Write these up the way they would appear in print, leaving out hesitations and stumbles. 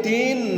3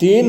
3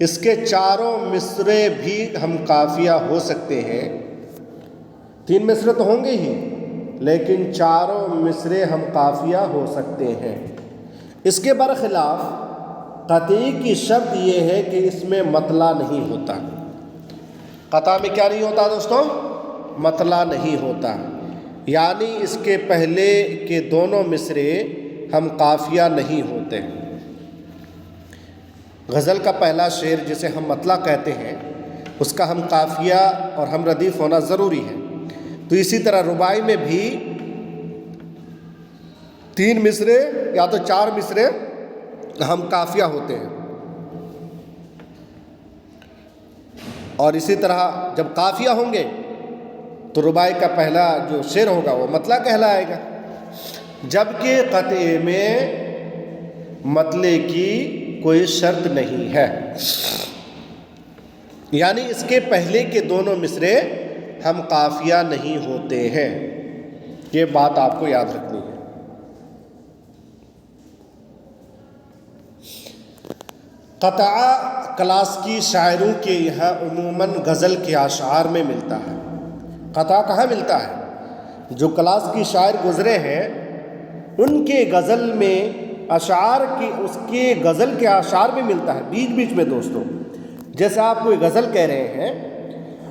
اس کے چاروں مصرے بھی ہم قافیہ ہو سکتے ہیں، 3 مصرے تو ہوں گے ہی، لیکن چاروں مصرے ہم قافیہ ہو سکتے ہیں۔ اس کے برخلاف قطعی کی شرط یہ ہے کہ اس میں مطلع نہیں ہوتا۔ قطع میں کیا نہیں ہوتا دوستوں؟ مطلع نہیں ہوتا، یعنی اس کے پہلے کے دونوں مصرے ہم قافیہ نہیں ہوتے۔ غزل کا پہلا شعر جسے ہم مطلع کہتے ہیں، اس کا ہم قافیہ اور ہم ردیف ہونا ضروری ہے۔ تو اسی طرح رباعی میں بھی 3 مصرے یا تو 4 مصرے ہم قافیہ ہوتے ہیں، اور اسی طرح جب قافیہ ہوں گے تو رباعی کا پہلا جو شعر ہوگا وہ مطلع کہلائے گا، جبکہ قطعے میں مطلع کی کوئی شرط نہیں ہے، یعنی اس کے پہلے کے دونوں مصرے ہم قافیہ نہیں ہوتے ہیں۔ یہ بات آپ کو یاد رکھنی ہے۔ قطع کلاسکی شاعروں کے یہاں عموماً غزل کے اشعار میں ملتا ہے۔ قطع کہاں ملتا ہے؟ جو کلاسکی شاعر گزرے ہیں ان کے غزل میں اشعار کی، اس کے غزل کے اشعار میں ملتا ہے بیچ بیچ میں دوستوں۔ جیسے آپ کوئی غزل کہہ رہے ہیں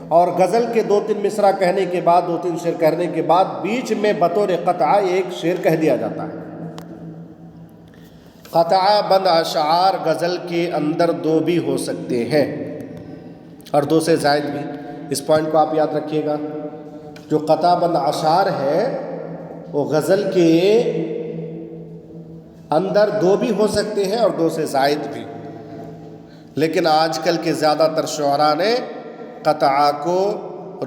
اور غزل کے 2-3 مصرع کہنے کے بعد، 2-3 شعر کہنے کے بعد بیچ میں بطور قطع ایک شعر کہہ دیا جاتا ہے۔ قطع بند اشعار غزل کے اندر 2 بھی ہو سکتے ہیں اور 2 سے زائد بھی۔ اس پوائنٹ کو آپ یاد رکھیے گا، جو قطع بند اشعار ہے وہ غزل کے اندر 2 بھی ہو سکتے ہیں اور 2 سے زائد بھی، لیکن آج کل کے زیادہ تر شعراء نے قطع کو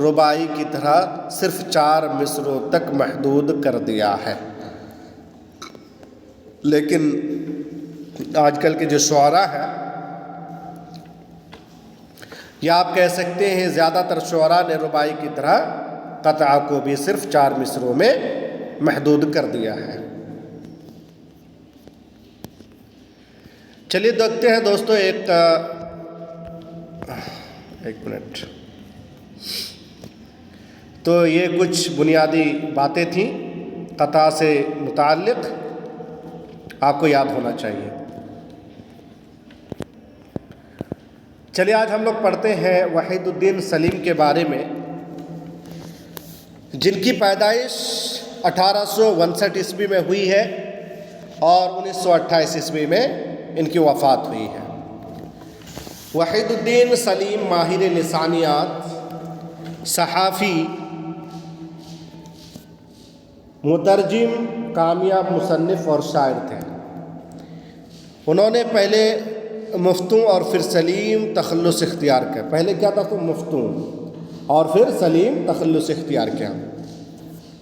رباعی کی طرح صرف 4 مصروں تک محدود کر دیا ہے۔ لیکن آج کل کے جو شعراء ہیں، یا آپ کہہ سکتے ہیں زیادہ تر شعراء نے رباعی کی طرح قطع کو بھی صرف 4 مصروں میں محدود کر دیا ہے۔ چلیے دیکھتے ہیں دوستو، ایک منٹ۔ تو یہ کچھ بنیادی باتیں تھیں قطع سے متعلق، آپ کو یاد ہونا چاہیے۔ چلیے آج ہم لوگ پڑھتے ہیں وحید الدین سلیم کے بارے میں، جن کی پیدائش 1859 عیسوی میں ہوئی ہے اور 1928 عیسوی میں ان کی وفات ہوئی ہے۔ وحید الدین سلیم ماہر لسانیات، صحافی، مترجم، کامیاب مصنف اور شاعر تھے۔ انہوں نے پہلے مفتوں اور پھر سلیم تخلص اختیار کیا۔ پہلے کیا تھا تو مفتوں اور پھر سلیم تخلص اختیار کیا۔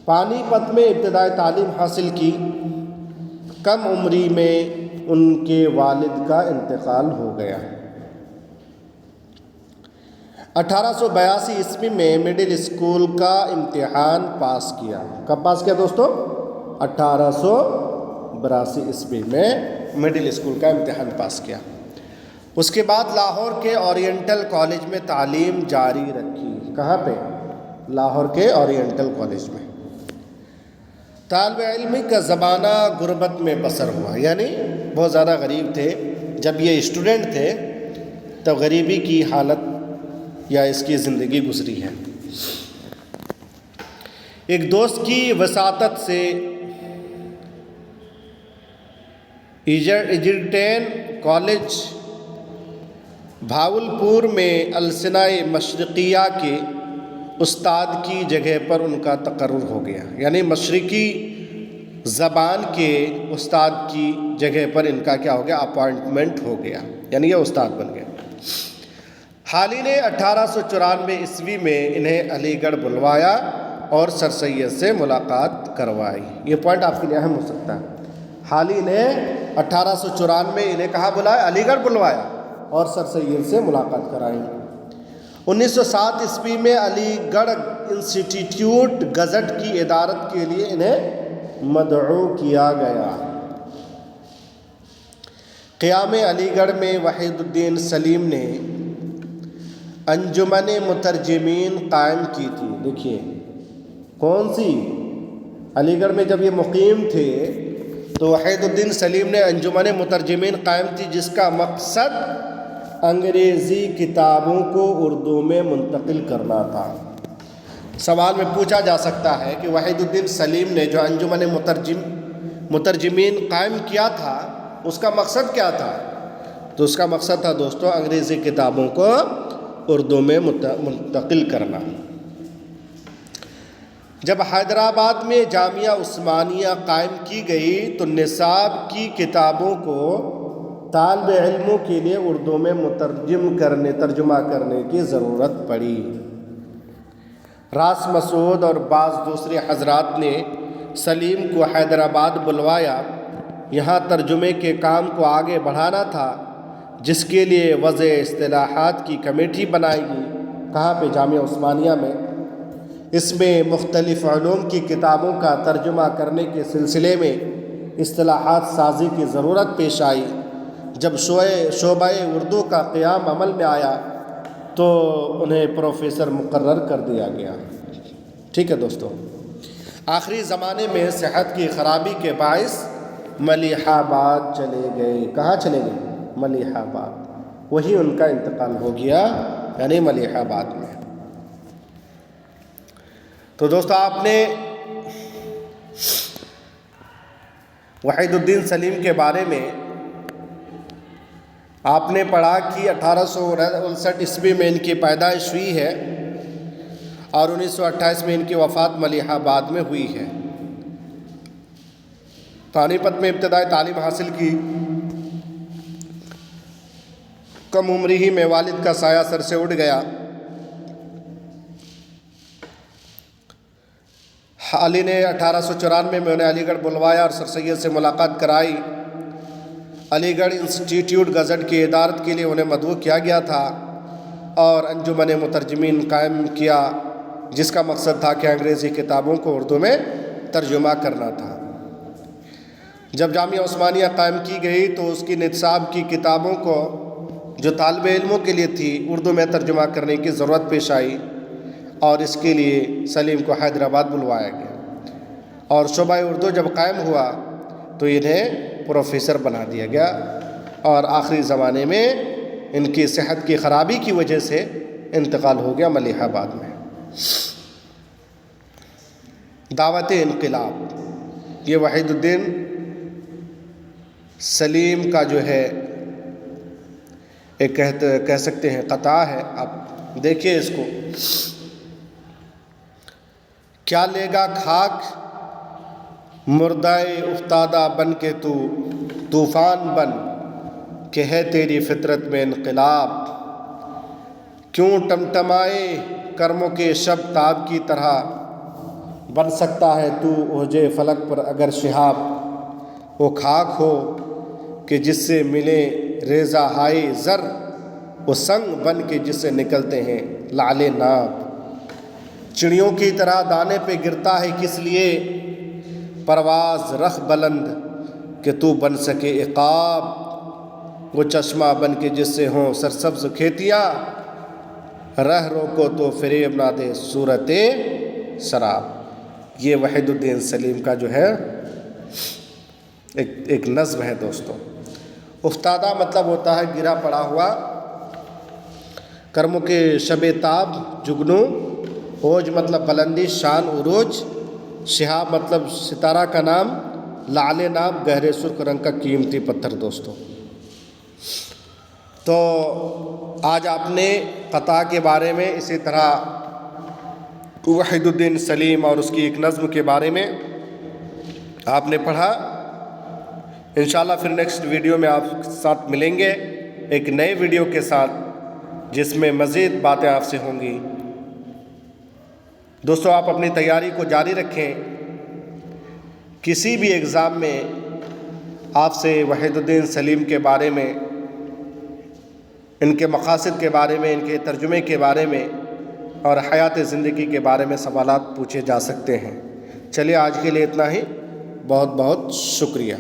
پانی پت میں ابتدائی تعلیم حاصل کی۔ کم عمری میں ان کے والد کا انتقال ہو گیا۔ 1882 عیسوی میں مڈل اسکول کا امتحان پاس کیا۔ کب پاس کیا دوستو؟ 1882 عیسوی میں مڈل اسکول کا امتحان پاس کیا۔ اس کے بعد لاہور کے اورینٹل کالج میں تعلیم جاری رکھی۔ کہاں پہ؟ لاہور کے اورینٹل کالج میں۔ طالب علم کا زمانہ غربت میں بسر ہوا، یعنی بہت زیادہ غریب تھے۔ جب یہ اسٹوڈنٹ تھے تب غریبی کی حالت یا اس کی زندگی گزری ہے۔ ایک دوست کی وساطت سے ایجرٹین کالج بھاولپور میں السنہ مشرقیہ کے استاد کی جگہ پر ان کا تقرر ہو گیا، یعنی مشرقی زبان کے استاد کی جگہ پر ان کا کیا ہو گیا؟ اپوائنٹمنٹ ہو گیا، یعنی یہ استاد بن گئے۔ حالی نے 1894 عیسوی میں انہیں علی گڑھ بلوایا اور سر سید سے ملاقات کروائی۔ یہ پوائنٹ آپ کے لیے اہم ہو سکتا ہے۔ حالی نے 1894 میں انہیں کہاں بلایا؟ علی گڑھ بلوایا اور سر سید سے ملاقات کرائی۔ 1907 عیسوی میں علی گڑھ انسٹیٹیوٹ گزٹ کی ادارت کے لیے انہیں مدعو کیا گیا۔ قیام علی گڑھ میں وحید الدین سلیم نے انجمن مترجمین قائم کی تھی۔ دیکھیے کون سی، علی گڑھ میں جب یہ مقیم تھے تو وحید الدین سلیم نے انجمن مترجمین قائم تھی، جس کا مقصد انگریزی کتابوں کو اردو میں منتقل کرنا تھا۔ سوال میں پوچھا جا سکتا ہے کہ وحید الدین سلیم نے جو انجمن مترجمین قائم کیا تھا اس کا مقصد کیا تھا؟ تو اس کا مقصد تھا دوستو انگریزی کتابوں کو اردو میں منتقل کرنا۔ جب حیدرآباد میں جامعہ عثمانیہ قائم کی گئی تو نصاب کی کتابوں کو طالب علموں کے لیے اردو میں ترجمہ کرنے کی ضرورت پڑی۔ راس مسعود اور بعض دوسرے حضرات نے سلیم کو حیدرآباد بلوایا۔ یہاں ترجمے کے کام کو آگے بڑھانا تھا، جس کے لیے وضع اصطلاحات کی کمیٹی بنائی گئی۔ کہاں پہ؟ جامعہ عثمانیہ میں۔ اس میں مختلف علوم کی کتابوں کا ترجمہ کرنے کے سلسلے میں اصطلاحات سازی کی ضرورت پیش آئی۔ جب شعبہ اردو کا قیام عمل میں آیا تو انہیں پروفیسر مقرر کر دیا گیا۔ ٹھیک ہے دوستو، آخری زمانے میں صحت کی خرابی کے باعث ملیح آباد چلے گئے۔ کہاں چلے گئے؟ ملیح آباد۔ وہی ان کا انتقال ہو گیا، یعنی ملیح آباد میں۔ تو دوستو آپ نے وحید الدین سلیم کے بارے میں آپ نے پڑھا کہ 1859 عیسوی میں ان کی پیدائش ہوئی ہے اور 1928 میں ان کی وفات ملیح آباد میں ہوئی ہے۔ پانی پت میں ابتدائی تعلیم حاصل کی۔ کم عمری ہی میں والد کا سایہ سر سے اٹھ گیا۔ علی نے 1894 میں انہیں علی گڑھ بلوایا اور سر سید سے ملاقات کرائی۔ علی گڑھ انسٹیٹیوٹ گزٹ کی ادارت کے لیے انہیں مدعو کیا گیا تھا اور انجمن مترجمین قائم کیا، جس کا مقصد تھا کہ انگریزی کتابوں کو اردو میں ترجمہ کرنا تھا۔ جب جامعہ عثمانیہ قائم کی گئی تو اس کی نصاب کی کتابوں کو جو طالب علموں کے لیے تھی اردو میں ترجمہ کرنے کی ضرورت پیش آئی اور اس کے لیے سلیم کو حیدرآباد بلوایا گیا، اور شعبہ اردو جب قائم ہوا تو انہیں پروفیسر بنا دیا گیا، اور آخری زمانے میں ان کی صحت کی خرابی کی وجہ سے انتقال ہو گیا ملیح آباد میں۔ دعوت انقلاب، یہ وحید الدین سلیم کا جو ہے ایک کہہ سکتے ہیں قطعہ ہے۔ آپ دیکھیے اس کو۔ کیا لے گا کھاک مردائے افتادہ بن کے تو طوفان بن، کہ ہے تیری فطرت میں انقلاب، کیوں ٹمٹمائے کرموں کے شب تاب کی طرح، بن سکتا ہے تو اوجے فلک پر اگر شہاب، وہ کھاک ہو کہ جس سے ملے ریزہ ہائے زر، وہ سنگ بن کے جس سے نکلتے ہیں لعل ناب، چڑیوں کی طرح دانے پہ گرتا ہے کس لیے، پرواز رخ بلند کہ تو بن سکے عقاب، وہ چشمہ بن کے جس سے ہوں سرسبز کھیتیاں، رہ روکو تو فریب نہ دے صورت سراب۔ یہ وحید الدین سلیم کا جو ہے ایک نظم ہے دوستو۔ افتادہ مطلب ہوتا ہے گرا پڑا ہوا، کرموں کے شب تاب جگنو، اوج مطلب بلندی شان عروج، شہاب مطلب ستارہ کا نام، لعل ناب گہرے سرخ رنگ کا قیمتی پتھر دوستو۔ تو آج آپ نے قطع کے بارے میں، اسی طرح وحید الدین سلیم اور اس کی ایک نظم کے بارے میں آپ نے پڑھا۔ انشاءاللہ پھر نیکسٹ ویڈیو میں آپ کے ساتھ ملیں گے ایک نئے ویڈیو کے ساتھ، جس میں مزید باتیں آپ سے ہوں گی۔ دوستو آپ اپنی تیاری کو جاری رکھیں۔ کسی بھی ایگزام میں آپ سے وحید الدین سلیم کے بارے میں، ان کے مقاصد کے بارے میں، ان کے ترجمے کے بارے میں اور حیات زندگی کے بارے میں سوالات پوچھے جا سکتے ہیں۔ چلیے آج کے لیے اتنا ہی، بہت بہت شکریہ۔